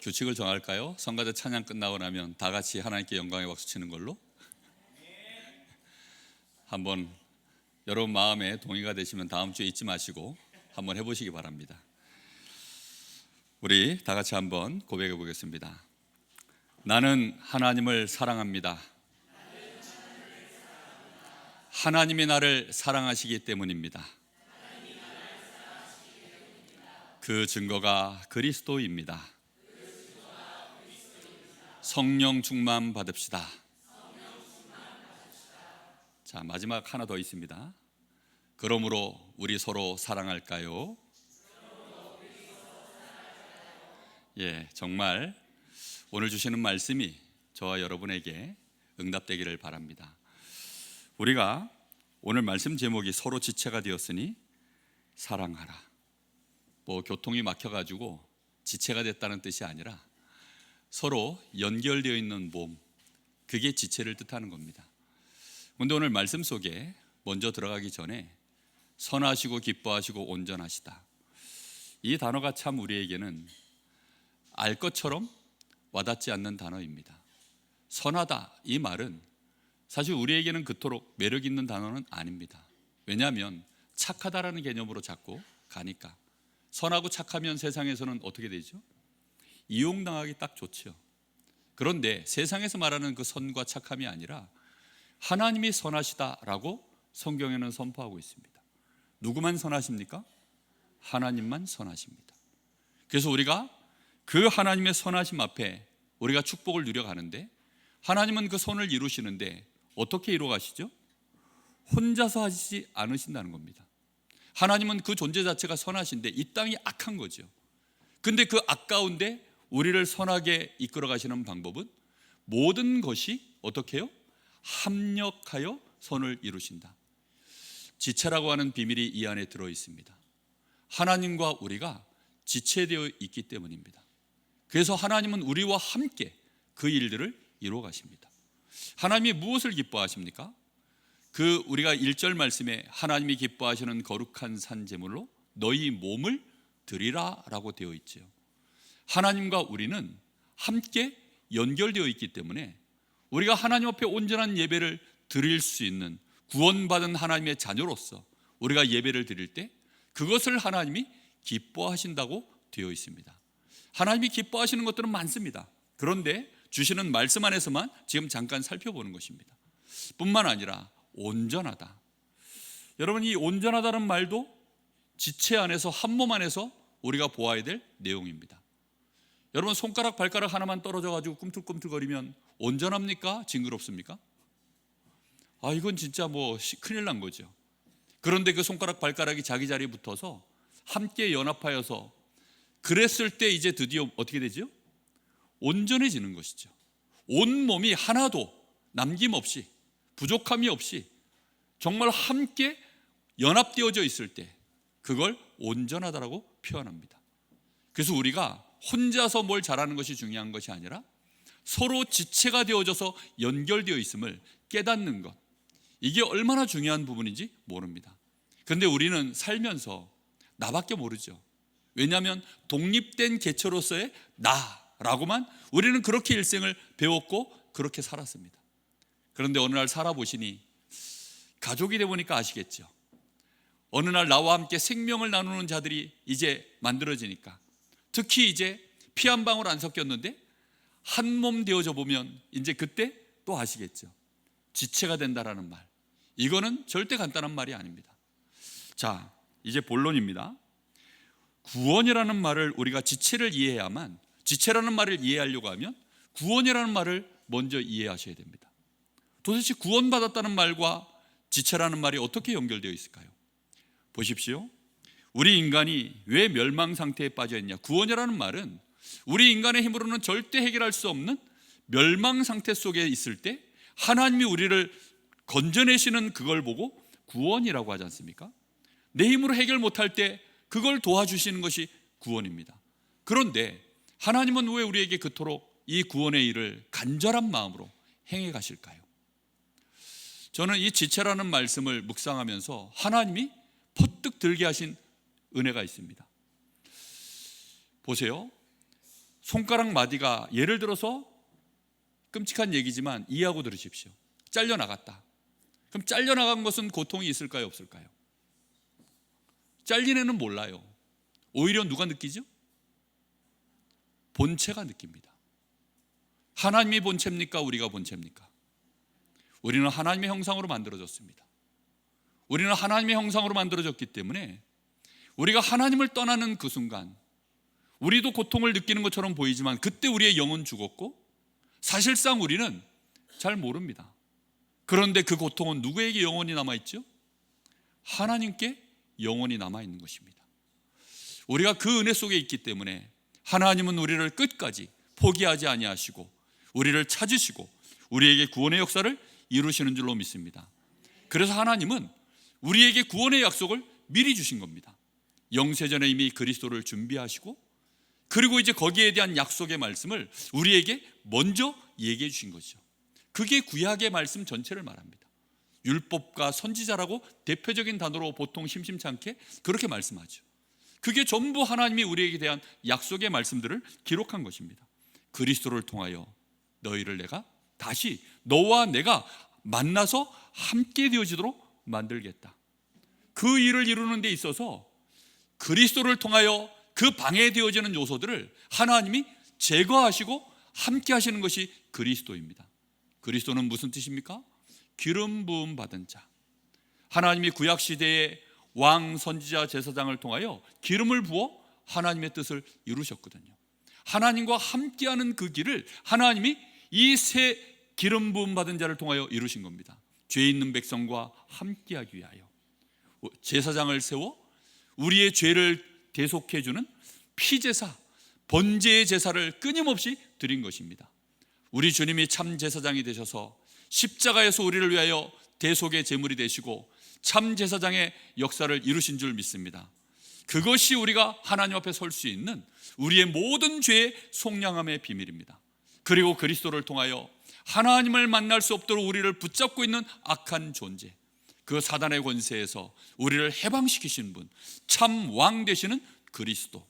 규칙을 정할까요? 성가대 찬양 끝나고 나면 다 같이 하나님께 영광의 박수 치는 걸로 한번 여러분 마음에 동의가 되시면 다음 주에 잊지 마시고 한번 해보시기 바랍니다. 우리 다 같이 한번 고백해 보겠습니다. 나는 하나님을 사랑합니다. 하나님이 나를 사랑하시기 때문입니다. 그 증거가 그리스도입니다. 성령 충만 받읍시다. 자, 마지막 하나 더 있습니다. 그러므로 우리 서로 사랑할까요? 예, 정말 오늘 주시는 말씀이 저와 여러분에게 응답되기를 바랍니다. 우리가 오늘 말씀 제목이 서로 지체가 되었으니 사랑하라. 교통이 막혀가지고 지체가 됐다는 뜻이 아니라 서로 연결되어 있는 몸, 그게 지체를 뜻하는 겁니다. 그런데 오늘 말씀 속에 먼저 들어가기 전에 선하시고 기뻐하시고 온전하시다, 이 단어가 참 우리에게는 알 것처럼 와닿지 않는 단어입니다. 선하다, 이 말은 사실 우리에게는 그토록 매력 있는 단어는 아닙니다. 왜냐하면 착하다라는 개념으로 자꾸 가니까. 선하고 착하면 세상에서는 어떻게 되죠? 이용당하기 딱 좋죠. 그런데 세상에서 말하는 그 선과 착함이 아니라 하나님이 선하시다라고 성경에는 선포하고 있습니다. 누구만 선하십니까? 하나님만 선하십니다. 그래서 우리가 그 하나님의 선하심 앞에 우리가 축복을 누려가는데, 하나님은 그 선을 이루시는데 어떻게 이루어가시죠? 혼자서 하시지 않으신다는 겁니다. 하나님은 그 존재 자체가 선하신데 이 땅이 악한 거죠. 근데 그 악 가운데 우리를 선하게 이끌어 가시는 방법은 모든 것이 어떻게 해요? 합력하여 선을 이루신다. 지체라고 하는 비밀이 이 안에 들어 있습니다. 하나님과 우리가 지체되어 있기 때문입니다. 그래서 하나님은 우리와 함께 그 일들을 이루어 가십니다. 하나님이 무엇을 기뻐하십니까? 우리가 1절 말씀에 하나님이 기뻐하시는 거룩한 산 제물로 너희 몸을 드리라 라고 되어 있죠. 하나님과 우리는 함께 연결되어 있기 때문에 우리가 하나님 앞에 온전한 예배를 드릴 수 있는 구원받은 하나님의 자녀로서 우리가 예배를 드릴 때 그것을 하나님이 기뻐하신다고 되어 있습니다. 하나님이 기뻐하시는 것들은 많습니다. 그런데 주시는 말씀 안에서만 지금 잠깐 살펴보는 것입니다. 뿐만 아니라 온전하다. 여러분, 이 온전하다는 말도 지체 안에서, 한 몸 안에서 우리가 보아야 될 내용입니다. 여러분, 손가락 발가락 하나만 떨어져 가지고 꿈틀꿈틀거리면 온전합니까? 징그럽습니까? 이건 진짜 큰일 난 거죠. 그런데 그 손가락 발가락이 자기 자리에 붙어서 함께 연합하여서 그랬을 때 이제 드디어 어떻게 되죠? 온전해지는 것이죠. 온 몸이 하나도 남김없이, 부족함이 없이 정말 함께 연합되어져 있을 때 그걸 온전하다라고 표현합니다. 그래서 우리가 혼자서 뭘 잘하는 것이 중요한 것이 아니라 서로 지체가 되어져서 연결되어 있음을 깨닫는 것, 이게 얼마나 중요한 부분인지 모릅니다. 그런데 우리는 살면서 나밖에 모르죠. 왜냐하면 독립된 개체로서의 나라고만 우리는 그렇게 일생을 배웠고 그렇게 살았습니다. 그런데 어느 날 살아보시니 가족이 되보니까 아시겠죠. 어느 날 나와 함께 생명을 나누는 자들이 이제 만들어지니까, 특히 이제 피 한 방울 안 섞였는데 한 몸 되어져 보면 이제 그때 또 아시겠죠. 지체가 된다라는 말, 이거는 절대 간단한 말이 아닙니다. 자, 이제 본론입니다. 구원이라는 말을 우리가 지체를 이해해야만, 지체라는 말을 이해하려고 하면 구원이라는 말을 먼저 이해하셔야 됩니다. 도대체 구원받았다는 말과 지체라는 말이 어떻게 연결되어 있을까요? 보십시오. 우리 인간이 왜 멸망 상태에 빠져 있냐? 구원이라는 말은 우리 인간의 힘으로는 절대 해결할 수 없는 멸망 상태 속에 있을 때 하나님이 우리를 건져내시는 그걸 보고 구원이라고 하지 않습니까? 내 힘으로 해결 못할 때 그걸 도와주시는 것이 구원입니다. 그런데 하나님은 왜 우리에게 그토록 이 구원의 일을 간절한 마음으로 행해 가실까요? 저는 이 지체라는 말씀을 묵상하면서 하나님이 퍼뜩 들게 하신 은혜가 있습니다. 보세요. 손가락 마디가 예를 들어서 끔찍한 얘기지만 이해하고 들으십시오. 잘려나갔다. 그럼 잘려나간 것은 고통이 있을까요, 없을까요? 잘린 애는 몰라요. 오히려 누가 느끼죠? 본체가 느낍니다. 하나님이 본체입니까? 우리가 본체입니까? 우리는 하나님의 형상으로 만들어졌습니다. 우리는 하나님의 형상으로 만들어졌기 때문에 우리가 하나님을 떠나는 그 순간 우리도 고통을 느끼는 것처럼 보이지만 그때 우리의 영은 죽었고 사실상 우리는 잘 모릅니다. 그런데 그 고통은 누구에게 영원히 남아있죠? 하나님께 영원히 남아있는 것입니다. 우리가 그 은혜 속에 있기 때문에 하나님은 우리를 끝까지 포기하지 아니하시고 우리를 찾으시고 우리에게 구원의 역사를 이루시는 줄로 믿습니다. 그래서 하나님은 우리에게 구원의 약속을 미리 주신 겁니다. 영세전에 이미 그리스도를 준비하시고 그리고 이제 거기에 대한 약속의 말씀을 우리에게 먼저 얘기해 주신 것이죠. 그게 구약의 말씀 전체를 말합니다. 율법과 선지자라고 대표적인 단어로 보통 심심찮게 그렇게 말씀하죠. 그게 전부 하나님이 우리에게 대한 약속의 말씀들을 기록한 것입니다. 그리스도를 통하여 너희를 내가 다시 너와 내가 만나서 함께 되어지도록 만들겠다. 그 일을 이루는 데 있어서 그리스도를 통하여 그 방해되어지는 요소들을 하나님이 제거하시고 함께 하시는 것이 그리스도입니다. 그리스도는 무슨 뜻입니까? 기름 부음 받은 자. 하나님이 구약 시대에 왕, 선지자, 제사장을 통하여 기름을 부어 하나님의 뜻을 이루셨거든요. 하나님과 함께하는 그 길을 하나님이 이 새 기름 부음 받은 자를 통하여 이루신 겁니다. 죄 있는 백성과 함께하기 위하여 제사장을 세워 우리의 죄를 대속해 주는 피제사, 번제의 제사를 끊임없이 드린 것입니다. 우리 주님이 참 제사장이 되셔서 십자가에서 우리를 위하여 대속의 제물이 되시고 참 제사장의 역사를 이루신 줄 믿습니다. 그것이 우리가 하나님 앞에 설 수 있는 우리의 모든 죄의 속량함의 비밀입니다. 그리고 그리스도를 통하여 하나님을 만날 수 없도록 우리를 붙잡고 있는 악한 존재, 그 사단의 권세에서 우리를 해방시키신 분, 참 왕 되시는 그리스도,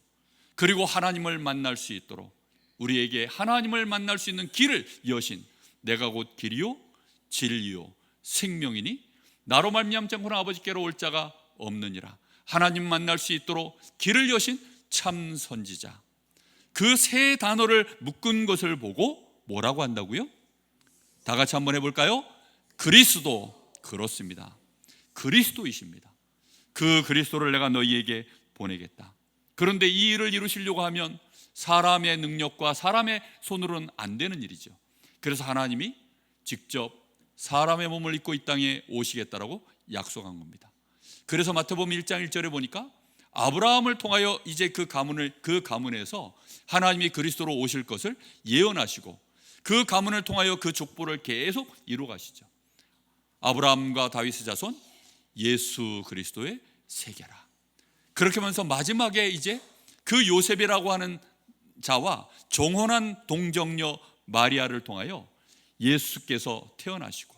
그리고 하나님을 만날 수 있도록 우리에게 하나님을 만날 수 있는 길을 여신 내가 곧 길이요 진리요 생명이니 나로 말미암지 않고는 아버지께로 올 자가 없느니라. 하나님 만날 수 있도록 길을 여신 참 선지자. 그 세 단어를 묶은 것을 보고 뭐라고 한다고요? 다 같이 한번 해볼까요? 그리스도. 그렇습니다. 그리스도이십니다. 그 그리스도를 내가 너희에게 보내겠다. 그런데 이 일을 이루시려고 하면 사람의 능력과 사람의 손으로는 안 되는 일이죠. 그래서 하나님이 직접 사람의 몸을 입고 이 땅에 오시겠다라고 약속한 겁니다. 그래서 마태복음 1장 1절에 보니까 아브라함을 통하여 이제 그 가문에서 하나님이 그리스도로 오실 것을 예언하시고 그 가문을 통하여 그 족보를 계속 이루어 가시죠. 아브라함과 다윗의 자손 예수 그리스도의 세계라. 그렇게 하면서 마지막에 이제 그 요셉이라고 하는 자와 정혼한 동정녀 마리아를 통하여 예수께서 태어나시고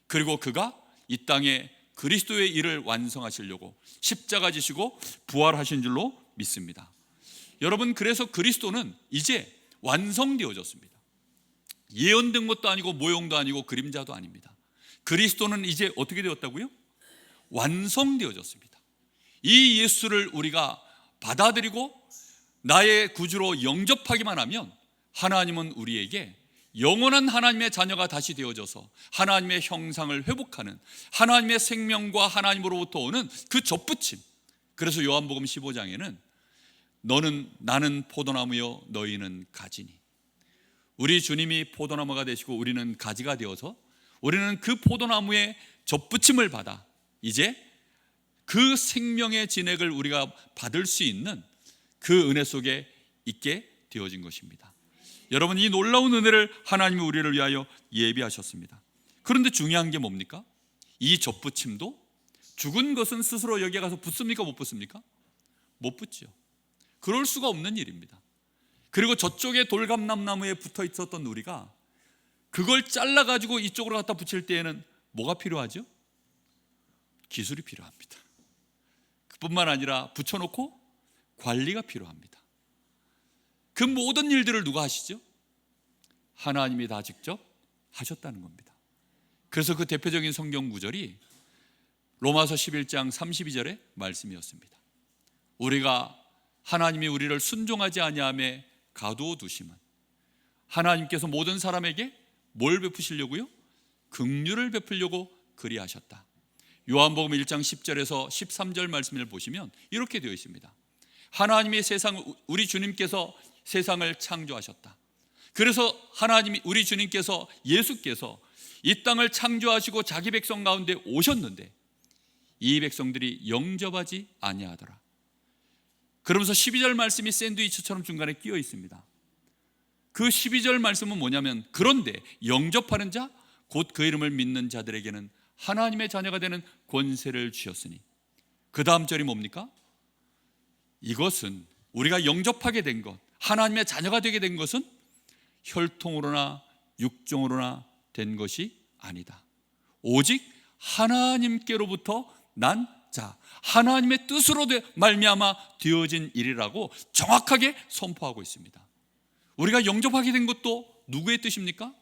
그리고 그가 이 땅에 그리스도의 일을 완성하시려고 십자가 지시고 부활하신 줄로 믿습니다. 여러분, 그래서 그리스도는 이제 완성되어졌습니다. 예언된 것도 아니고 모형도 아니고 그림자도 아닙니다. 그리스도는 이제 어떻게 되었다고요? 완성되어졌습니다. 이 예수를 우리가 받아들이고 나의 구주로 영접하기만 하면 하나님은 우리에게 영원한 하나님의 자녀가 다시 되어져서 하나님의 형상을 회복하는 하나님의 생명과 하나님으로부터 오는 그 접붙임. 그래서 요한복음 15장에는 나는 포도나무요 너희는 가지니, 우리 주님이 포도나무가 되시고 우리는 가지가 되어서 우리는 그 포도나무의 접붙임을 받아 이제 그 생명의 진액을 우리가 받을 수 있는 그 은혜 속에 있게 되어진 것입니다. 여러분, 이 놀라운 은혜를 하나님이 우리를 위하여 예비하셨습니다. 그런데 중요한 게 뭡니까? 이 접붙임도 죽은 것은 스스로 여기에 가서 붙습니까? 못 붙습니까? 못 붙죠. 그럴 수가 없는 일입니다. 그리고 저쪽에 돌감람나무에 붙어 있었던 우리가 그걸 잘라가지고 이쪽으로 갖다 붙일 때에는 뭐가 필요하죠? 기술이 필요합니다. 그뿐만 아니라 붙여놓고 관리가 필요합니다. 그 모든 일들을 누가 하시죠? 하나님이 다 직접 하셨다는 겁니다. 그래서 그 대표적인 성경 구절이 로마서 11장 32절의 말씀이었습니다. 우리가 하나님이 우리를 순종하지 아니함에 가두어 두심은 하나님께서 모든 사람에게 뭘 베푸시려고요? 긍휼을 베푸려고 그리하셨다. 요한복음 1장 10절에서 13절 말씀을 보시면 이렇게 되어 있습니다. 하나님이 우리 주님께서 세상을 창조하셨다. 그래서 하나님이 우리 주님께서 예수께서 이 땅을 창조하시고 자기 백성 가운데 오셨는데 이 백성들이 영접하지 아니하더라. 그러면서 12절 말씀이 샌드위치처럼 중간에 끼어 있습니다. 그 12절 말씀은 뭐냐면 그런데 영접하는 자 곧 그 이름을 믿는 자들에게는 하나님의 자녀가 되는 권세를 주셨으니 그 다음 절이 뭡니까? 이것은 우리가 영접하게 된 것, 하나님의 자녀가 되게 된 것은 혈통으로나 육종으로나 된 것이 아니다. 오직 하나님께로부터 난 자, 하나님의 뜻으로 말미암아 되어진 일이라고 정확하게 선포하고 있습니다. 우리가 영접하게 된 것도 누구의 뜻입니까?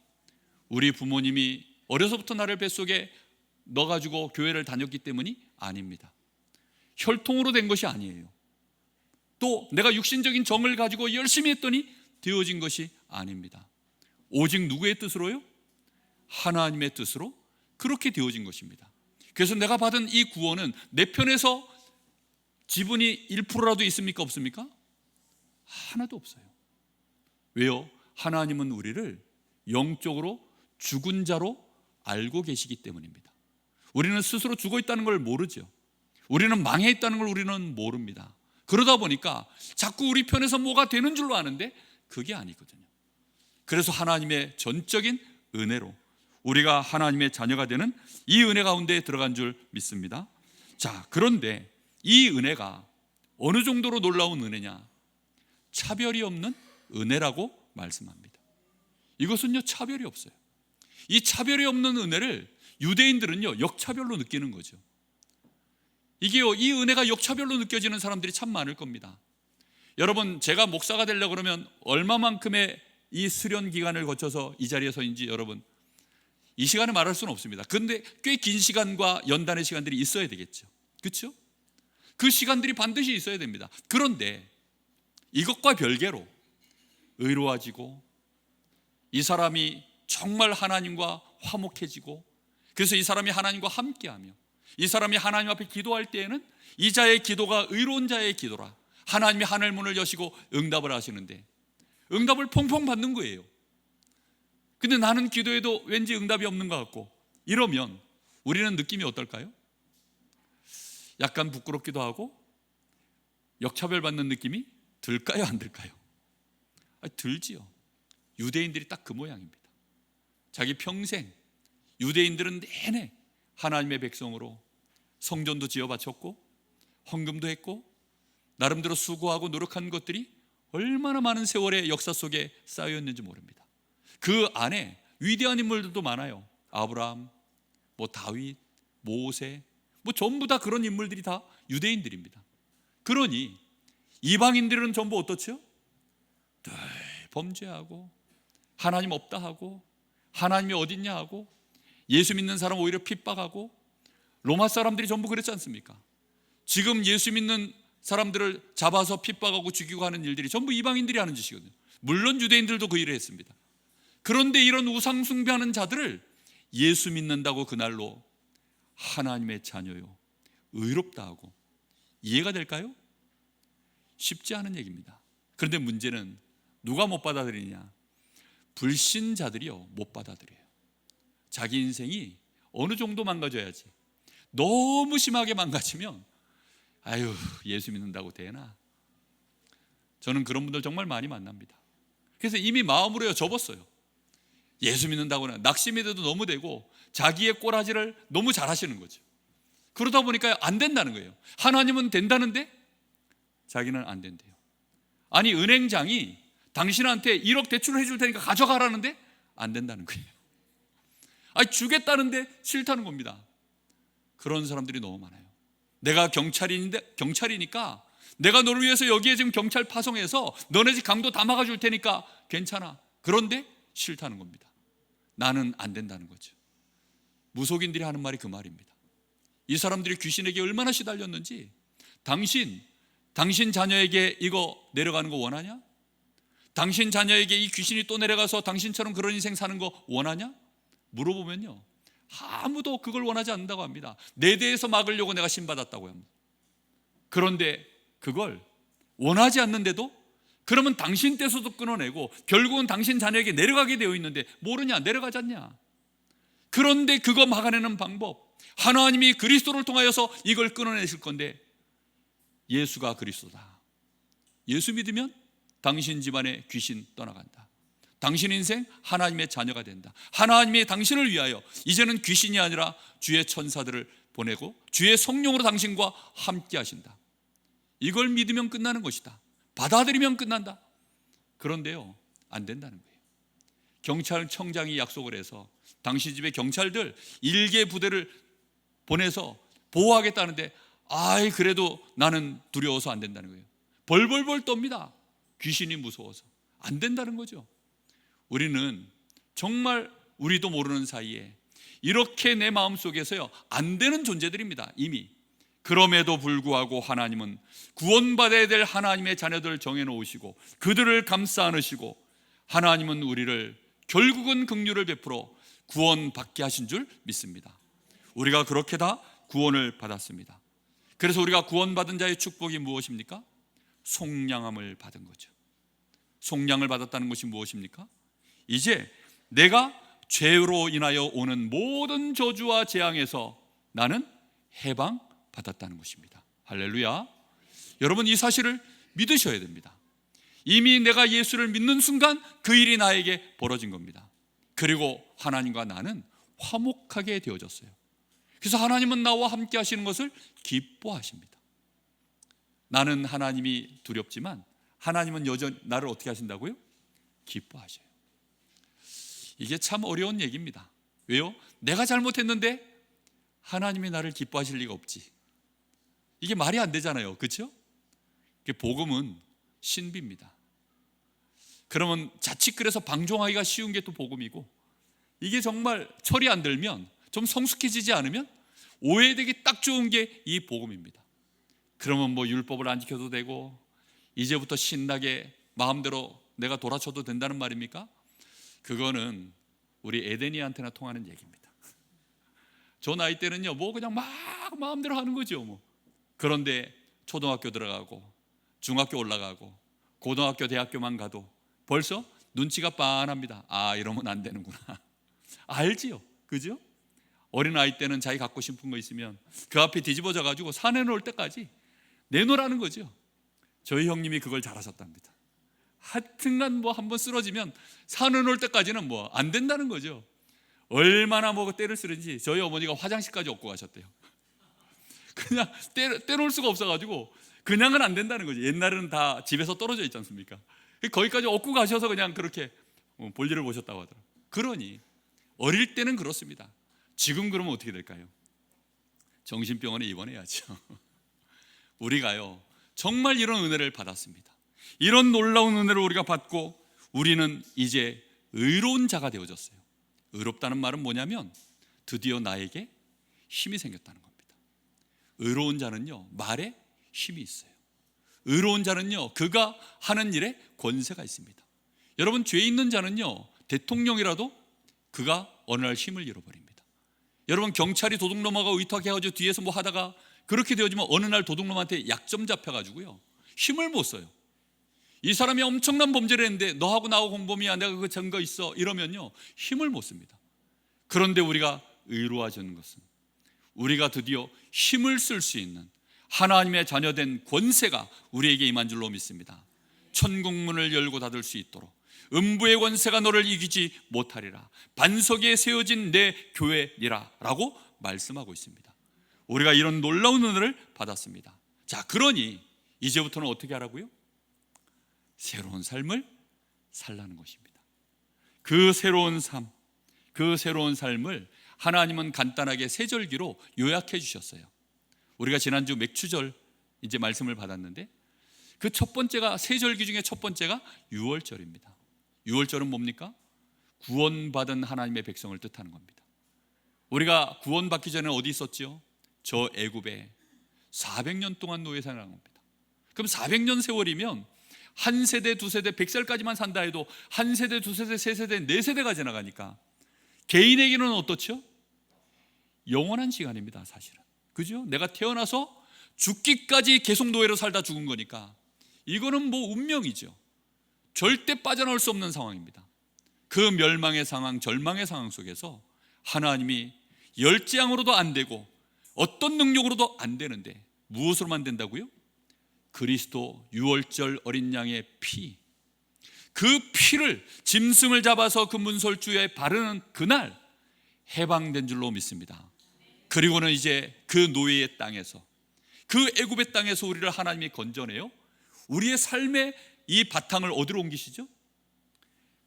우리 부모님이 어려서부터 나를 뱃속에 넣어가지고 교회를 다녔기 때문이 아닙니다. 혈통으로 된 것이 아니에요. 또 내가 육신적인 정을 가지고 열심히 했더니 되어진 것이 아닙니다. 오직 누구의 뜻으로요? 하나님의 뜻으로 그렇게 되어진 것입니다. 그래서 내가 받은 이 구원은 내 편에서 지분이 1%라도 있습니까? 없습니까? 하나도 없어요. 왜요? 하나님은 우리를 영적으로 죽은 자로 알고 계시기 때문입니다. 우리는 스스로 죽어 있다는 걸 모르죠. 우리는 망해 있다는 걸 우리는 모릅니다. 그러다 보니까 자꾸 우리 편에서 뭐가 되는 줄로 아는데 그게 아니거든요. 그래서 하나님의 전적인 은혜로 우리가 하나님의 자녀가 되는 이 은혜 가운데 들어간 줄 믿습니다. 자, 그런데 이 은혜가 어느 정도로 놀라운 은혜냐? 차별이 없는 은혜라고 말씀합니다. 이것은요, 차별이 없어요. 이 차별이 없는 은혜를 유대인들은요, 역차별로 느끼는 거죠. 이게요, 이 은혜가 역차별로 느껴지는 사람들이 참 많을 겁니다. 여러분, 제가 목사가 되려고 그러면 얼마만큼의 이 수련 기간을 거쳐서 이 자리에 서인지 여러분 이 시간에 말할 수는 없습니다. 그런데 꽤 긴 시간과 연단의 시간들이 있어야 되겠죠. 그렇죠? 그 시간들이 반드시 있어야 됩니다. 그런데 이것과 별개로 의로워지고 이 사람이 정말 하나님과 화목해지고 그래서 이 사람이 하나님과 함께하며 이 사람이 하나님 앞에 기도할 때에는 이 자의 기도가 의로운 자의 기도라 하나님이 하늘 문을 여시고 응답을 하시는데 응답을 펑펑 받는 거예요. 근데 나는 기도해도 왠지 응답이 없는 것 같고 이러면 우리는 느낌이 어떨까요? 약간 부끄럽기도 하고 역차별받는 느낌이 들까요? 안 들까요? 들지요. 유대인들이 딱 그 모양입니다. 자기 평생 유대인들은 내내 하나님의 백성으로 성전도 지어 바쳤고 헌금도 했고 나름대로 수고하고 노력한 것들이 얼마나 많은 세월의 역사 속에 쌓여있는지 모릅니다. 그 안에 위대한 인물들도 많아요. 아브라함, 다윗, 모세, 전부 다 그런 인물들이 다 유대인들입니다. 그러니 이방인들은 전부 어떻죠? 늘 범죄하고 하나님 없다 하고 하나님이 어딨냐 하고 예수 믿는 사람 오히려 핍박하고 로마 사람들이 전부 그랬지 않습니까? 지금 예수 믿는 사람들을 잡아서 핍박하고 죽이고 하는 일들이 전부 이방인들이 하는 짓이거든요. 물론 유대인들도 그 일을 했습니다. 그런데 이런 우상 숭배하는 자들을 예수 믿는다고 그날로 하나님의 자녀요 의롭다 하고 이해가 될까요? 쉽지 않은 얘기입니다. 그런데 문제는 누가 못 받아들이냐? 불신자들이요 못 받아들여요. 자기 인생이 어느 정도 망가져야지. 너무 심하게 망가지면 아유 예수 믿는다고 되나? 저는 그런 분들 정말 많이 만납니다. 그래서 이미 마음으로 접었어요. 예수 믿는다고는 낙심이 돼도 너무 되고 자기의 꼬라지를 너무 잘하시는 거죠. 그러다 보니까 안 된다는 거예요. 하나님은 된다는데 자기는 안 된대요. 아니 은행장이 당신한테 1억 대출을 해줄 테니까 가져가라는데 안 된다는 거예요. 아니 주겠다는데 싫다는 겁니다. 그런 사람들이 너무 많아요. 내가 경찰이니까 내가 너를 위해서 여기에 지금 경찰 파송해서 너네 집 강도 다 막아줄 테니까 괜찮아. 그런데 싫다는 겁니다. 나는 안 된다는 거죠. 무속인들이 하는 말이 그 말입니다. 이 사람들이 귀신에게 얼마나 시달렸는지, 당신 자녀에게 이거 내려가는 거 원하냐? 당신 자녀에게 이 귀신이 또 내려가서 당신처럼 그런 인생 사는 거 원하냐? 물어보면요, 아무도 그걸 원하지 않는다고 합니다. 내 대에서 막으려고 내가 신받았다고 합니다. 그런데 그걸 원하지 않는데도, 그러면 당신 떼서도 끊어내고 결국은 당신 자녀에게 내려가게 되어 있는데 모르냐? 내려가지 않냐? 그런데 그거 막아내는 방법, 하나님이 그리스도를 통하여서 이걸 끊어내실 건데, 예수가 그리스도다. 예수 믿으면 당신 집안에 귀신 떠나간다. 당신 인생 하나님의 자녀가 된다. 하나님이 당신을 위하여 이제는 귀신이 아니라 주의 천사들을 보내고 주의 성령으로 당신과 함께 하신다. 이걸 믿으면 끝나는 것이다. 받아들이면 끝난다. 그런데요, 안 된다는 거예요. 경찰청장이 약속을 해서 당신 집에 경찰들 1개 부대를 보내서 보호하겠다는데, 그래도 나는 두려워서 안 된다는 거예요. 벌벌벌 떱니다. 귀신이 무서워서 안 된다는 거죠. 우리는 정말 우리도 모르는 사이에 이렇게 내 마음속에서요, 안 되는 존재들입니다. 이미. 그럼에도 불구하고 하나님은 구원받아야 될 하나님의 자녀들을 정해놓으시고 그들을 감싸 안으시고, 하나님은 우리를 결국은 긍휼을 베풀어 구원받게 하신 줄 믿습니다. 우리가 그렇게 다 구원을 받았습니다. 그래서 우리가 구원받은 자의 축복이 무엇입니까? 속량함을 받은 거죠. 속량을 받았다는 것이 무엇입니까? 이제 내가 죄로 인하여 오는 모든 저주와 재앙에서 나는 해방받았다는 것입니다. 할렐루야. 여러분, 이 사실을 믿으셔야 됩니다. 이미 내가 예수를 믿는 순간 그 일이 나에게 벌어진 겁니다. 그리고 하나님과 나는 화목하게 되어졌어요. 그래서 하나님은 나와 함께 하시는 것을 기뻐하십니다. 나는 하나님이 두렵지만 하나님은 여전히 나를 어떻게 하신다고요? 기뻐하셔요. 이게 참 어려운 얘기입니다. 왜요? 내가 잘못했는데 하나님이 나를 기뻐하실 리가 없지. 이게 말이 안 되잖아요. 그렇죠? 복음은 신비입니다. 그러면 자칫 그래서 방종하기가 쉬운 게 또 복음이고, 이게 정말 철이 안 들면, 좀 성숙해지지 않으면 오해되기 딱 좋은 게 이 복음입니다. 그러면 뭐 율법을 안 지켜도 되고 이제부터 신나게 마음대로 내가 돌아쳐도 된다는 말입니까? 그거는 우리 에데니한테나 통하는 얘기입니다. 저 나이 때는요, 뭐 그냥 막 마음대로 하는 거죠 뭐. 그런데 초등학교 들어가고 중학교 올라가고 고등학교 대학교만 가도 벌써 눈치가 빤합니다. 이러면 안 되는구나. 알지요, 그죠? 어린아이 때는 자기 갖고 싶은 거 있으면 그 앞에 뒤집어져 가지고 사내놓을 때까지 내놓으라는 거죠. 저희 형님이 그걸 잘하셨답니다. 하여튼간 뭐 한번 쓰러지면 사내놓을 때까지는 뭐 안 된다는 거죠. 얼마나 뭐 때를 쓰는지 저희 어머니가 화장실까지 업고 가셨대요. 그냥 떼놓을 수가 없어가지고 그냥은 안 된다는 거죠. 옛날에는 다 집에서 떨어져 있지 않습니까? 거기까지 업고 가셔서 그냥 그렇게 볼일을 보셨다고 하더라고요. 그러니 어릴 때는 그렇습니다. 지금 그러면 어떻게 될까요? 정신병원에 입원해야죠. 우리가요, 정말 이런 은혜를 받았습니다. 이런 놀라운 은혜를 우리가 받고 우리는 이제 의로운 자가 되어졌어요. 의롭다는 말은 뭐냐면 드디어 나에게 힘이 생겼다는 겁니다. 의로운 자는요, 말에 힘이 있어요. 의로운 자는요, 그가 하는 일에 권세가 있습니다. 여러분, 죄 있는 자는요, 대통령이라도 그가 어느 날 힘을 잃어버립니다. 여러분, 경찰이 도둑놈하고 의탁해가지고 뒤에서 뭐 하다가 그렇게 되어지면 어느 날 도둑놈한테 약점 잡혀가지고요, 힘을 못 써요. 이 사람이 엄청난 범죄를 했는데 너하고 나하고 공범이야, 내가 그 증거 있어, 이러면요 힘을 못 씁니다. 그런데 우리가 의로워지는 것은 우리가 드디어 힘을 쓸 수 있는 하나님의 자녀된 권세가 우리에게 임한 줄로 믿습니다. 천국 문을 열고 닫을 수 있도록 음부의 권세가 너를 이기지 못하리라, 반석에 세워진 내 교회니라 라고 말씀하고 있습니다. 우리가 이런 놀라운 은혜를 받았습니다. 자, 그러니 이제부터는 어떻게 하라고요? 새로운 삶을 살라는 것입니다. 그 새로운 삶, 그 새로운 삶을 하나님은 간단하게 세 절기로 요약해 주셨어요. 우리가 지난주 맥추절 이제 말씀을 받았는데 그 첫 번째가, 세절기 중에 첫 번째가 유월절입니다. 유월절은 뭡니까? 구원받은 하나님의 백성을 뜻하는 겁니다. 우리가 구원받기 전에 어디 있었지요? 저 애굽에 400년 동안 노예 생활한 겁니다. 그럼 400년 세월이면 한 세대, 두 세대, 100살까지만 산다 해도 한 세대, 두 세대, 세 세대, 네 세대가 지나가니까 개인에게는 어떻죠? 영원한 시간입니다, 사실은. 그죠? 내가 태어나서 죽기까지 계속 노예로 살다 죽은 거니까 이거는 뭐 운명이죠. 절대 빠져나올 수 없는 상황입니다. 그 멸망의 상황, 절망의 상황 속에서 하나님이 열재앙으로도 안 되고 어떤 능력으로도 안 되는데 무엇으로만 된다고요? 그리스도 유월절 어린 양의 피, 그 피를 짐승을 잡아서 그 문설주에 바르는 그날 해방된 줄로 믿습니다. 그리고는 이제 그 노예의 땅에서, 그 애굽의 땅에서 우리를 하나님이 건져내요 우리의 삶의 이 바탕을 어디로 옮기시죠?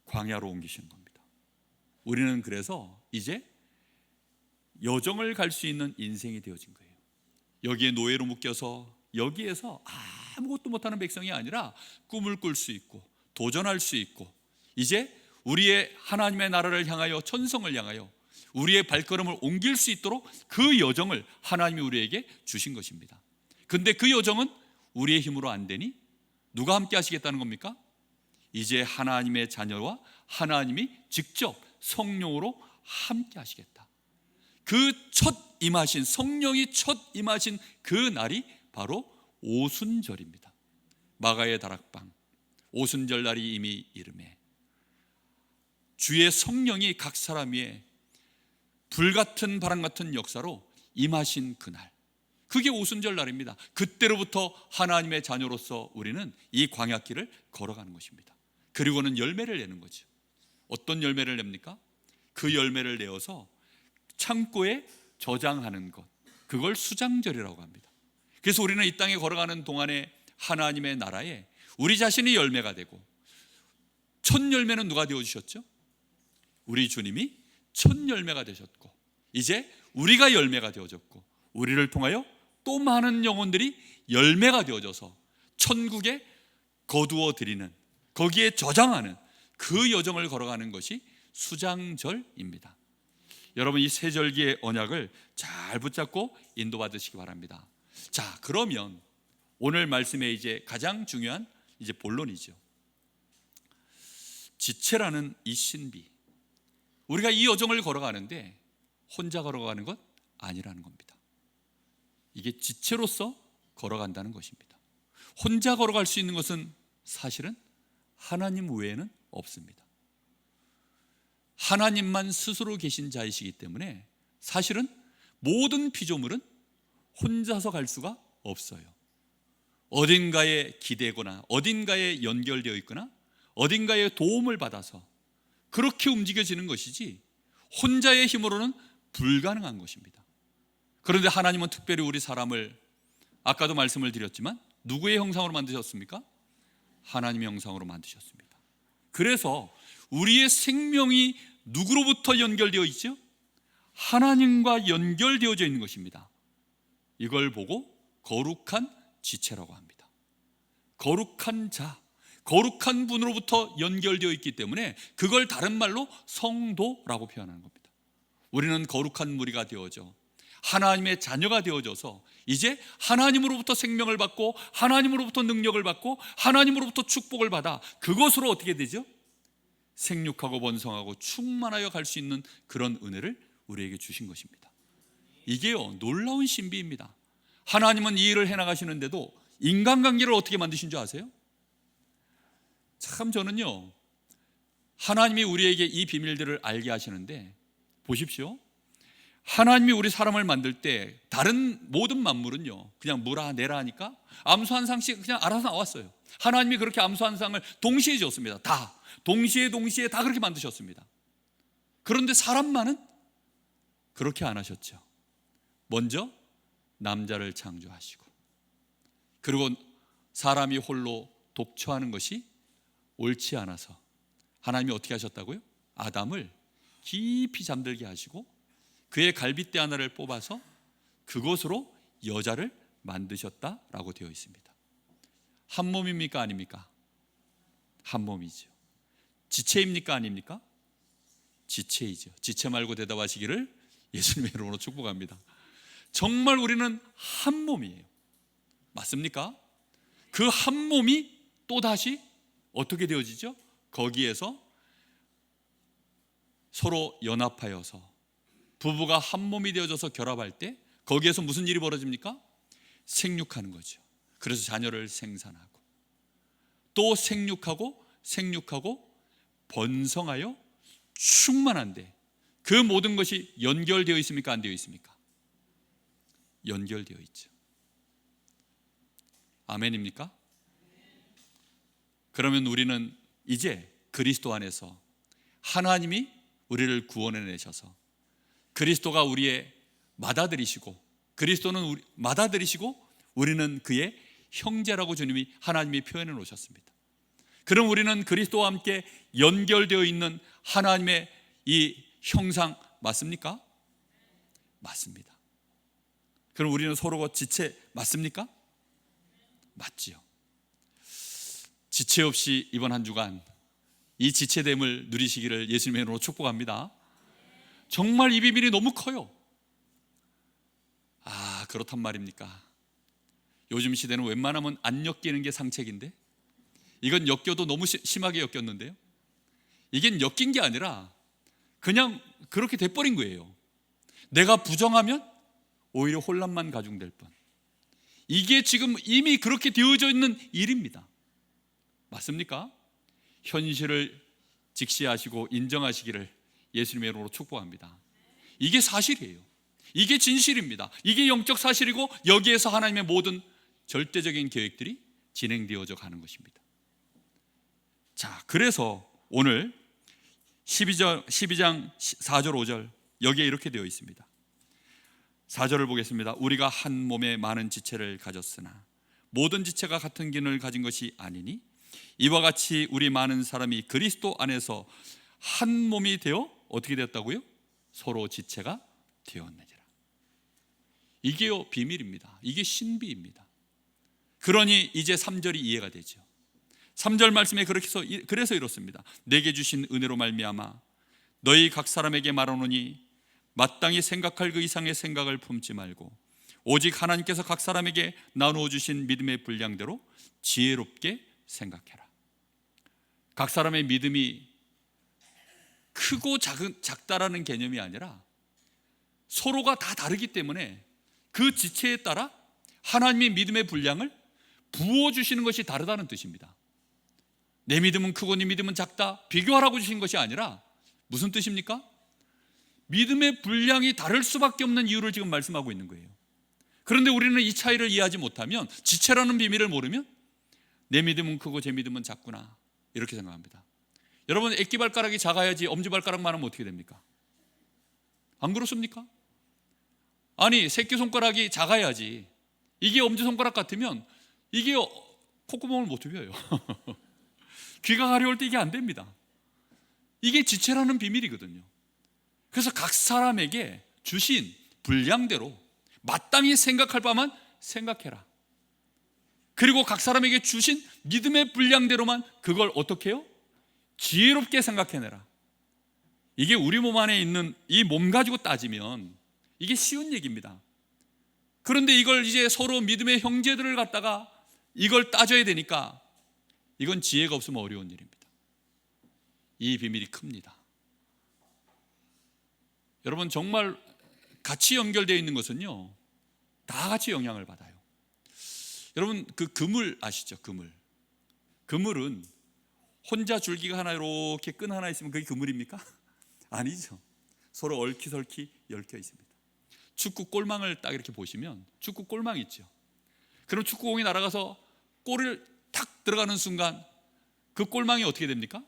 광야로 옮기시는 겁니다. 우리는 그래서 이제 여정을 갈 수 있는 인생이 되어진 거예요. 여기에 노예로 묶여서 여기에서 아무것도 못하는 백성이 아니라 꿈을 꿀 수 있고 도전할 수 있고 이제 우리의 하나님의 나라를 향하여, 천성을 향하여 우리의 발걸음을 옮길 수 있도록 그 여정을 하나님이 우리에게 주신 것입니다. 근데 그 여정은 우리의 힘으로 안 되니 누가 함께 하시겠다는 겁니까? 이제 하나님의 자녀와 하나님이 직접 성령으로 함께 하시겠다. 그 첫 임하신, 성령이 첫 임하신 그 날이 바로 오순절입니다. 마가의 다락방, 오순절 날이 이미 이르매 주의 성령이 각 사람 위에 불같은 바람 같은 역사로 임하신 그날, 그게 오순절 날입니다. 그때로부터 하나님의 자녀로서 우리는 이 광야길을 걸어가는 것입니다. 그리고는 열매를 내는 거죠. 어떤 열매를 냅니까? 그 열매를 내어서 창고에 저장하는 것, 그걸 수장절이라고 합니다. 그래서 우리는 이 땅에 걸어가는 동안에 하나님의 나라에 우리 자신이 열매가 되고, 첫 열매는 누가 되어주셨죠? 우리 주님이 첫 열매가 되셨고, 이제 우리가 열매가 되어졌고, 우리를 통하여 또 많은 영혼들이 열매가 되어져서 천국에 거두어 드리는, 거기에 저장하는 그 여정을 걸어가는 것이 수장절입니다. 여러분, 이 세절기의 언약을 잘 붙잡고 인도받으시기 바랍니다. 자, 그러면 오늘 말씀의 이제 가장 중요한 이제 본론이죠. 지체라는 이 신비, 우리가 이 여정을 걸어가는데 혼자 걸어가는 것 아니라는 겁니다. 이게 지체로서 걸어간다는 것입니다. 혼자 걸어갈 수 있는 것은 사실은 하나님 외에는 없습니다. 하나님만 스스로 계신 자이시기 때문에 사실은 모든 피조물은 혼자서 갈 수가 없어요. 어딘가에 기대거나 어딘가에 연결되어 있거나 어딘가에 도움을 받아서 그렇게 움직여지는 것이지 혼자의 힘으로는 불가능한 것입니다. 그런데 하나님은 특별히 우리 사람을, 아까도 말씀을 드렸지만 누구의 형상으로 만드셨습니까? 하나님의 형상으로 만드셨습니다. 그래서 우리의 생명이 누구로부터 연결되어 있죠? 하나님과 연결되어져 있는 것입니다. 이걸 보고 거룩한 지체라고 합니다. 거룩한 자, 거룩한 분으로부터 연결되어 있기 때문에 그걸 다른 말로 성도라고 표현하는 겁니다. 우리는 거룩한 무리가 되어져 하나님의 자녀가 되어져서 이제 하나님으로부터 생명을 받고 하나님으로부터 능력을 받고 하나님으로부터 축복을 받아 그것으로 어떻게 되죠? 생육하고 번성하고 충만하여 갈 수 있는 그런 은혜를 우리에게 주신 것입니다. 이게요, 놀라운 신비입니다. 하나님은 이 일을 해나가시는데도 인간관계를 어떻게 만드신 줄 아세요? 참, 저는요, 하나님이 우리에게 이 비밀들을 알게 하시는데, 보십시오. 하나님이 우리 사람을 만들 때 다른 모든 만물은요 그냥 무라 내라 하니까 암수 한 상씩 그냥 알아서 나왔어요. 하나님이 그렇게 암수 한 상을 동시에 지었습니다. 다 동시에 다 그렇게 만드셨습니다. 그런데 사람만은 그렇게 안 하셨죠. 먼저 남자를 창조하시고, 그리고 사람이 홀로 독처하는 것이 옳지 않아서 하나님이 어떻게 하셨다고요? 아담을 깊이 잠들게 하시고 그의 갈빗대 하나를 뽑아서 그것으로 여자를 만드셨다라고 되어 있습니다. 한 몸입니까? 아닙니까? 한 몸이죠. 지체입니까? 아닙니까? 지체이죠. 지체 말고 대답하시기를 예수님의 이름으로 축복합니다. 정말 우리는 한 몸이에요. 맞습니까? 그 한 몸이 또다시 어떻게 되어지죠? 거기에서 서로 연합하여서 부부가 한 몸이 되어져서 결합할 때 거기에서 무슨 일이 벌어집니까? 생육하는 거죠. 그래서 자녀를 생산하고 또 생육하고 번성하여 충만한데 그 모든 것이 연결되어 있습니까? 안 되어 있습니까? 연결되어 있죠. 아멘입니까? 그러면 우리는 이제 그리스도 안에서 하나님이 우리를 구원해 내셔서 그리스도가 우리의 맏아들이시고 그리스도는 맏아들이시고 우리는 그의 형제라고 주님이 하나님이 표현해 놓으셨습니다. 그럼 우리는 그리스도와 함께 연결되어 있는 하나님의 이 형상 맞습니까? 맞습니다. 그럼 우리는 서로가 지체 맞습니까? 맞지요. 지체 없이 이번 한 주간 이 지체됨을 누리시기를 예수님의 이름으로 축복합니다. 정말 이 비밀이 너무 커요. 그렇단 말입니까? 요즘 시대는 웬만하면 안 엮이는 게 상책인데 이건 엮여도 너무 심하게 엮였는데요. 이게 엮인 게 아니라 그냥 그렇게 돼버린 거예요. 내가 부정하면 오히려 혼란만 가중될 뿐. 이게 지금 이미 그렇게 되어져 있는 일입니다. 맞습니까? 현실을 직시하시고 인정하시기를 예수님의 이름으로 축복합니다. 이게 사실이에요. 이게 진실입니다. 이게 영적 사실이고 여기에서 하나님의 모든 절대적인 계획들이 진행되어져 가는 것입니다. 자, 그래서 오늘 12장 4절 5절 여기에 이렇게 되어 있습니다. 4절을 보겠습니다. 우리가 한 몸에 많은 지체를 가졌으나 모든 지체가 같은 기능을 가진 것이 아니니 이와 같이 우리 많은 사람이 그리스도 안에서 한 몸이 되어 어떻게 되었다고요? 서로 지체가 되었느니라. 이게요 비밀입니다. 이게 신비입니다. 그러니 이제 3절이 이해가 되죠. 3절 말씀에 그래서 이렇습니다. 내게 주신 은혜로 말미암아 너희 각 사람에게 말하노니 마땅히 생각할 그 이상의 생각을 품지 말고 오직 하나님께서 각 사람에게 나누어 주신 믿음의 분량대로 지혜롭게 생각해라. 각 사람의 믿음이 크고 작다라는 개념이 아니라 서로가 다 다르기 때문에 그 지체에 따라 하나님의 믿음의 분량을 부어주시는 것이 다르다는 뜻입니다. 내 믿음은 크고 네 믿음은 작다 비교하라고 주신 것이 아니라 무슨 뜻입니까? 믿음의 분량이 다를 수밖에 없는 이유를 지금 말씀하고 있는 거예요. 그런데 우리는 이 차이를 이해하지 못하면 지체라는 비밀을 모르면 내 믿음은 크고 제 믿음은 작구나 이렇게 생각합니다. 여러분 애기발가락이 작아야지 엄지발가락만 하면 어떻게 됩니까? 안 그렇습니까? 아니 새끼손가락이 작아야지 이게 엄지손가락 같으면 이게 콧구멍을 못 흡여요. 귀가 가려울 때 이게 안 됩니다. 이게 지체라는 비밀이거든요. 그래서 각 사람에게 주신 분량대로 마땅히 생각할 바만 생각해라. 그리고 각 사람에게 주신 믿음의 분량대로만 그걸 어떻게 해요? 지혜롭게 생각해내라. 이게 우리 몸 안에 있는 이 몸 가지고 따지면 이게 쉬운 얘기입니다. 그런데 이걸 이제 서로 믿음의 형제들을 갖다가 이걸 따져야 되니까 이건 지혜가 없으면 어려운 일입니다. 이 비밀이 큽니다. 여러분 정말 같이 연결되어 있는 것은요 다 같이 영향을 받아요. 여러분 그 그물 아시죠? 그물은 혼자 줄기가 하나 이렇게 끈 하나 있으면 그게 그물입니까? 아니죠. 서로 얽히설키 얽혀 있습니다. 축구 골망을 딱 이렇게 보시면 축구 골망 있죠. 그럼 축구공이 날아가서 골을 탁 들어가는 순간 그 골망이 어떻게 됩니까?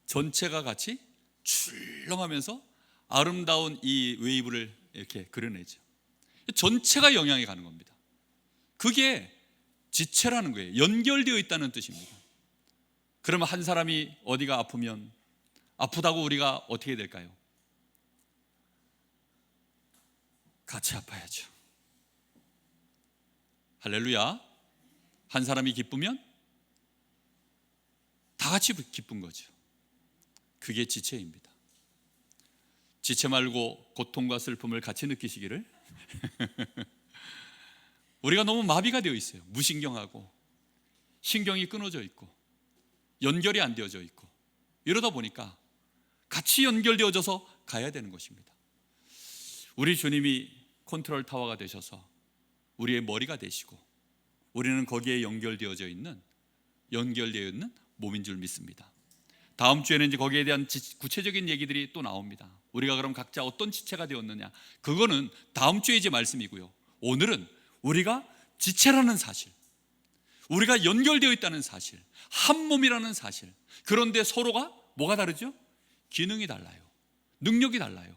전체가 같이 출렁하면서 아름다운 이 웨이브를 이렇게 그려내죠. 전체가 영향이 가는 겁니다. 그게 지체라는 거예요. 연결되어 있다는 뜻입니다. 그러면 한 사람이 어디가 아프면 아프다고 우리가 어떻게 될까요? 같이 아파야죠. 할렐루야. 한 사람이 기쁘면 다 같이 기쁜 거죠. 그게 지체입니다. 지체 말고 고통과 슬픔을 같이 느끼시기를. 우리가 너무 마비가 되어 있어요. 무신경하고 신경이 끊어져 있고 연결이 안 되어져 있고, 이러다 보니까 같이 연결되어져서 가야 되는 것입니다. 우리 주님이 컨트롤 타워가 되셔서 우리의 머리가 되시고, 우리는 거기에 연결되어 있는 몸인 줄 믿습니다. 다음 주에는 이제 거기에 대한 구체적인 얘기들이 또 나옵니다. 우리가 그럼 각자 어떤 지체가 되었느냐, 그거는 다음 주에 이제 말씀이고요. 오늘은 우리가 지체라는 사실, 우리가 연결되어 있다는 사실, 한 몸이라는 사실. 그런데 서로가 뭐가 다르죠? 기능이 달라요. 능력이 달라요.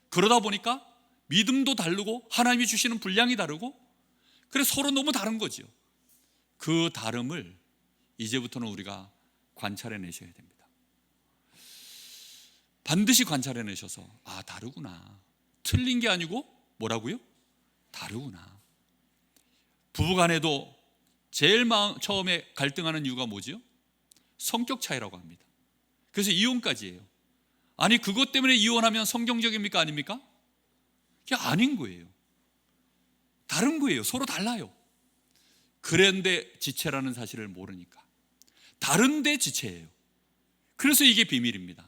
그러다 보니까 믿음도 다르고 하나님이 주시는 분량이 다르고, 그래서 서로 너무 다른 거죠. 그 다름을 이제부터는 우리가 관찰해내셔야 됩니다. 반드시 관찰해내셔서 다르구나, 틀린 게 아니고 뭐라고요? 다르구나. 부부간에도 제일 처음에 갈등하는 이유가 뭐지요? 성격 차이라고 합니다. 그래서 이혼까지 해요. 아니, 그것 때문에 이혼하면 성경적입니까? 아닙니까? 그게 아닌 거예요. 다른 거예요. 서로 달라요. 그런데 지체라는 사실을 모르니까 다른데 지체예요. 그래서 이게 비밀입니다.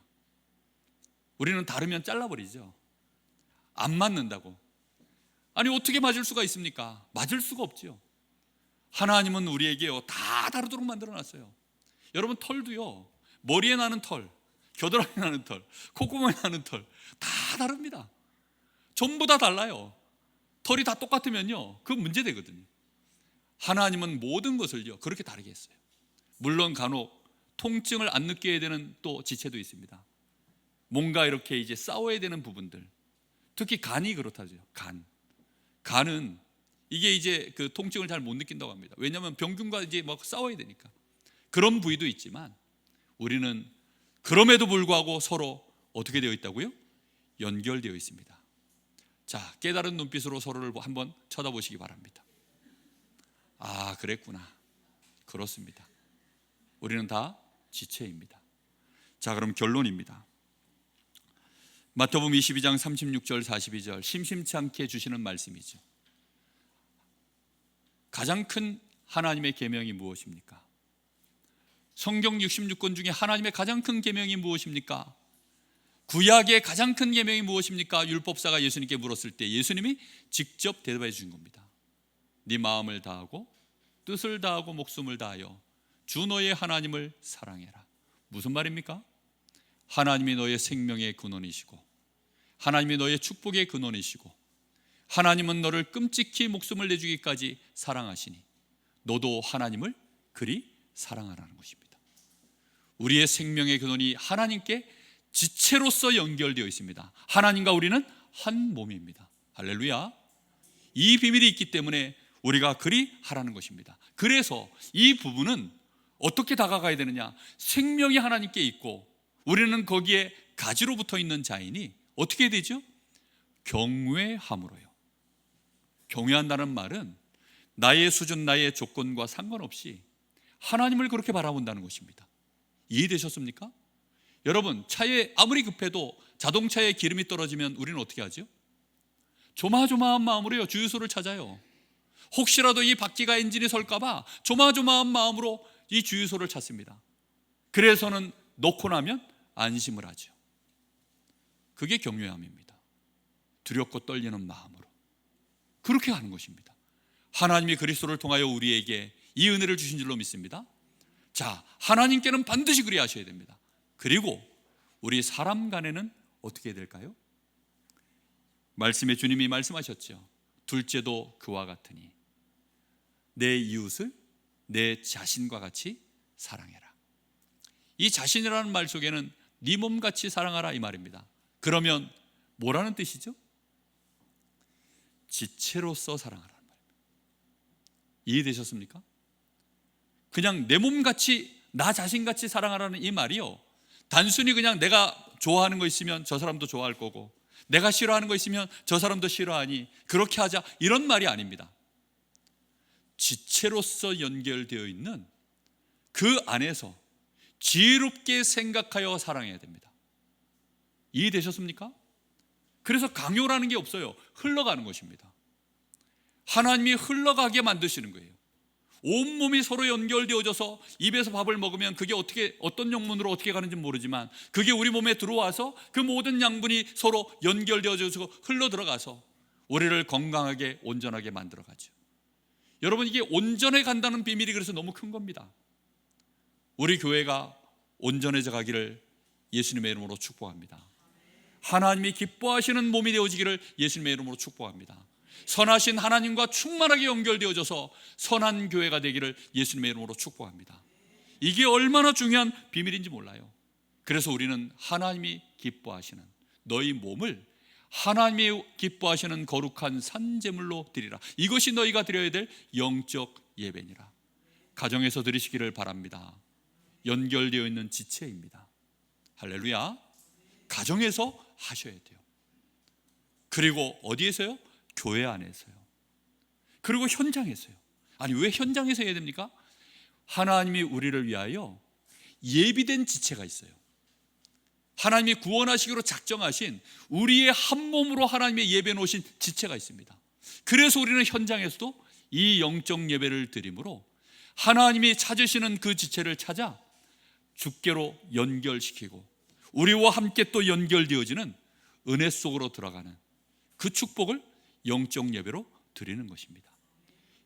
우리는 다르면 잘라버리죠. 안 맞는다고. 아니, 어떻게 맞을 수가 있습니까? 맞을 수가 없죠. 하나님은 우리에게요 다 다르도록 만들어놨어요. 여러분, 털도요, 머리에 나는 털, 겨드랑이에 나는 털, 콧구멍에 나는 털 다 다릅니다. 전부 다 달라요. 털이 다 똑같으면요 그건 문제되거든요. 하나님은 모든 것을요 그렇게 다르게 했어요. 물론 간혹 통증을 안 느껴야 되는 또 지체도 있습니다. 뭔가 이렇게 이제 싸워야 되는 부분들, 특히 간이 그렇다죠. 간은 이게 이제 그 통증을 잘 못 느낀다고 합니다. 왜냐하면 병균과 이제 막 싸워야 되니까. 그런 부위도 있지만 우리는 그럼에도 불구하고 서로 어떻게 되어 있다고요? 연결되어 있습니다. 자, 깨달은 눈빛으로 서로를 한번 쳐다보시기 바랍니다. 그랬구나. 그렇습니다. 우리는 다 지체입니다. 자, 그럼 결론입니다. 마태복음 22장 36절 42절 심심치 않게 주시는 말씀이죠. 가장 큰 하나님의 계명이 무엇입니까? 성경 66권 중에 하나님의 가장 큰 계명이 무엇입니까? 구약의 가장 큰 계명이 무엇입니까? 율법사가 예수님께 물었을 때 예수님이 직접 대답해 주신 겁니다. 네 마음을 다하고 뜻을 다하고 목숨을 다하여 주 너의 하나님을 사랑해라. 무슨 말입니까? 하나님이 너의 생명의 근원이시고 하나님이 너의 축복의 근원이시고 하나님은 너를 끔찍히 목숨을 내주기까지 사랑하시니 너도 하나님을 그리 사랑하라는 것입니다. 우리의 생명의 근원이 하나님께 지체로서 연결되어 있습니다. 하나님과 우리는 한 몸입니다. 할렐루야. 이 비밀이 있기 때문에 우리가 그리 하라는 것입니다. 그래서 이 부분은 어떻게 다가가야 되느냐? 생명이 하나님께 있고 우리는 거기에 가지로 붙어 있는 자이니 어떻게 되죠? 경외함으로요. 경외한다는 말은 나의 수준, 나의 조건과 상관없이 하나님을 그렇게 바라본다는 것입니다. 이해되셨습니까? 여러분, 차에 아무리 급해도 자동차에 기름이 떨어지면 우리는 어떻게 하죠? 조마조마한 마음으로요 주유소를 찾아요. 혹시라도 이 바퀴가 엔진이 설까봐 조마조마한 마음으로 이 주유소를 찾습니다. 그래서는 넣고 나면 안심을 하죠. 그게 경외함입니다. 두렵고 떨리는 마음으로 그렇게 하는 것입니다. 하나님이 그리스도를 통하여 우리에게 이 은혜를 주신 줄로 믿습니다. 자, 하나님께는 반드시 그리 하셔야 됩니다. 그리고 우리 사람 간에는 어떻게 해야 될까요? 말씀에 주님이 말씀하셨죠. 둘째도 그와 같으니 내 이웃을 내 자신과 같이 사랑해라. 이 자신이라는 말 속에는 네 몸같이 사랑하라 이 말입니다. 그러면 뭐라는 뜻이죠? 지체로서 사랑하라는 말입니다. 이해되셨습니까? 그냥 내 몸같이 나 자신같이 사랑하라는 이 말이요 단순히 그냥 내가 좋아하는 거 있으면 저 사람도 좋아할 거고 내가 싫어하는 거 있으면 저 사람도 싫어하니 그렇게 하자 이런 말이 아닙니다. 지체로서 연결되어 있는 그 안에서 지혜롭게 생각하여 사랑해야 됩니다. 이해되셨습니까? 그래서 강요라는 게 없어요. 흘러가는 것입니다. 하나님이 흘러가게 만드시는 거예요. 온몸이 서로 연결되어져서 입에서 밥을 먹으면 그게 어떤 영문으로 어떻게 가는지 모르지만 그게 우리 몸에 들어와서 그 모든 양분이 서로 연결되어져서 흘러 들어가서 우리를 건강하게 온전하게 만들어 가죠. 여러분, 이게 온전해 간다는 비밀이 그래서 너무 큰 겁니다. 우리 교회가 온전해져 가기를 예수님의 이름으로 축복합니다. 하나님이 기뻐하시는 몸이 되어지기를 예수님의 이름으로 축복합니다. 선하신 하나님과 충만하게 연결되어져서 선한 교회가 되기를 예수님의 이름으로 축복합니다. 이게 얼마나 중요한 비밀인지 몰라요. 그래서 우리는 하나님이 기뻐하시는 너희 몸을 하나님이 기뻐하시는 거룩한 산제물로 드리라. 이것이 너희가 드려야 될 영적 예배니라. 가정에서 드리시기를 바랍니다. 연결되어 있는 지체입니다. 할렐루야. 가정에서 하셔야 돼요. 그리고 어디에서요? 교회 안에서요. 그리고 현장에서요. 아니, 왜 현장에서 해야 됩니까? 하나님이 우리를 위하여 예비된 지체가 있어요. 하나님이 구원하시기로 작정하신 우리의 한 몸으로 하나님의 예배 놓으신 지체가 있습니다. 그래서 우리는 현장에서도 이 영적 예배를 드림으로 하나님이 찾으시는 그 지체를 찾아 주께로 연결시키고 우리와 함께 또 연결되어지는 은혜 속으로 들어가는 그 축복을 영적 예배로 드리는 것입니다.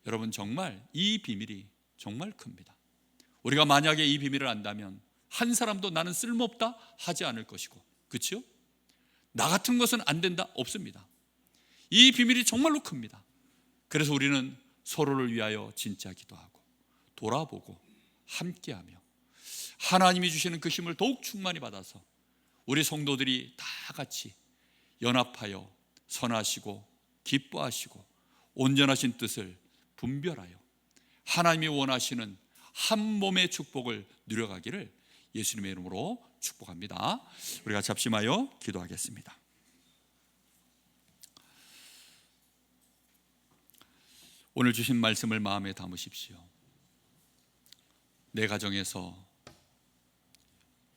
여러분, 정말 이 비밀이 정말 큽니다. 우리가 만약에 이 비밀을 안다면 한 사람도 나는 쓸모없다 하지 않을 것이고, 그렇죠? 나 같은 것은 안 된다 없습니다. 이 비밀이 정말로 큽니다. 그래서 우리는 서로를 위하여 진짜 기도하고 돌아보고 함께하며 하나님이 주시는 그 힘을 더욱 충만히 받아서 우리 성도들이 다 같이 연합하여 선하시고 기뻐하시고 온전하신 뜻을 분별하여 하나님이 원하시는 한 몸의 축복을 누려가기를 예수님의 이름으로 축복합니다. 우리가 잡심하여 기도하겠습니다. 오늘 주신 말씀을 마음에 담으십시오. 내 가정에서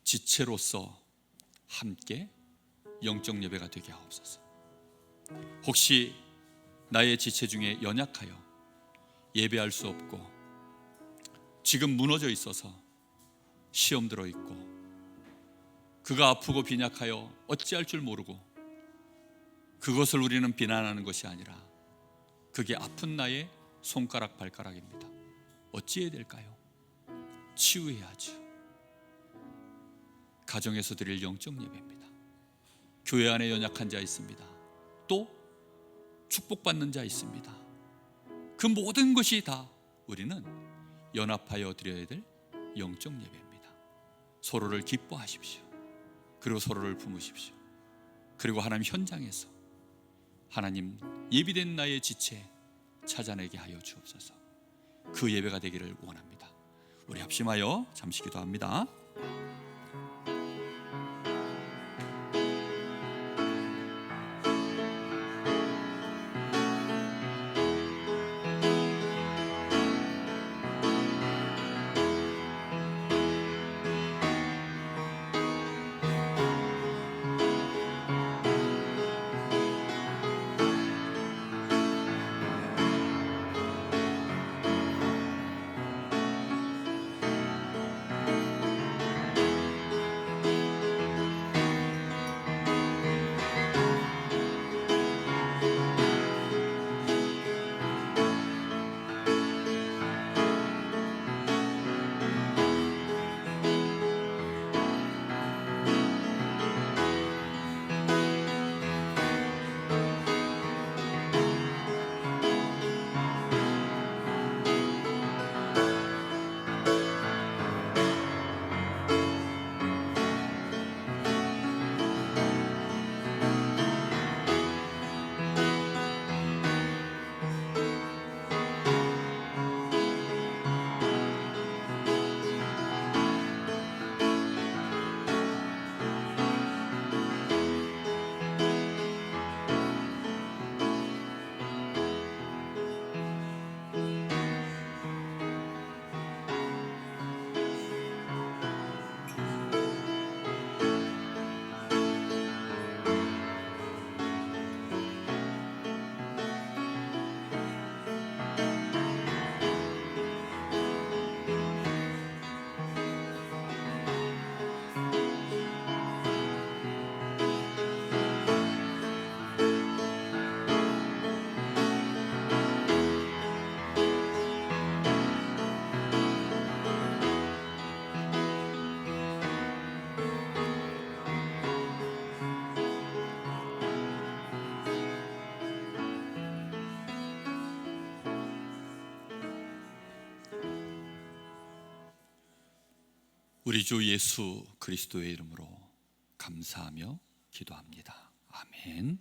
지체로서 함께 영적 예배가 되게 하옵소서. 혹시 나의 지체 중에 연약하여 예배할 수 없고 지금 무너져 있어서 시험 들어 있고 그가 아프고 빈약하여 어찌할 줄 모르고, 그것을 우리는 비난하는 것이 아니라 그게 아픈 나의 손가락 발가락입니다. 어찌해야 될까요? 치유해야죠. 가정에서 드릴 영적 예배입니다. 교회 안에 연약한 자 있습니다. 또 축복받는 자 있습니다. 그 모든 것이 다 우리는 연합하여 드려야 될 영적 예배입니다. 서로를 기뻐하십시오. 그리고 서로를 품으십시오. 그리고 하나님 현장에서 하나님 예비된 나의 지체 찾아내게 하여 주옵소서. 그 예배가 되기를 원합니다. 우리 합심하여 잠시 기도합니다. 우리 주 예수 그리스도의 이름으로 감사하며 기도합니다. 아멘.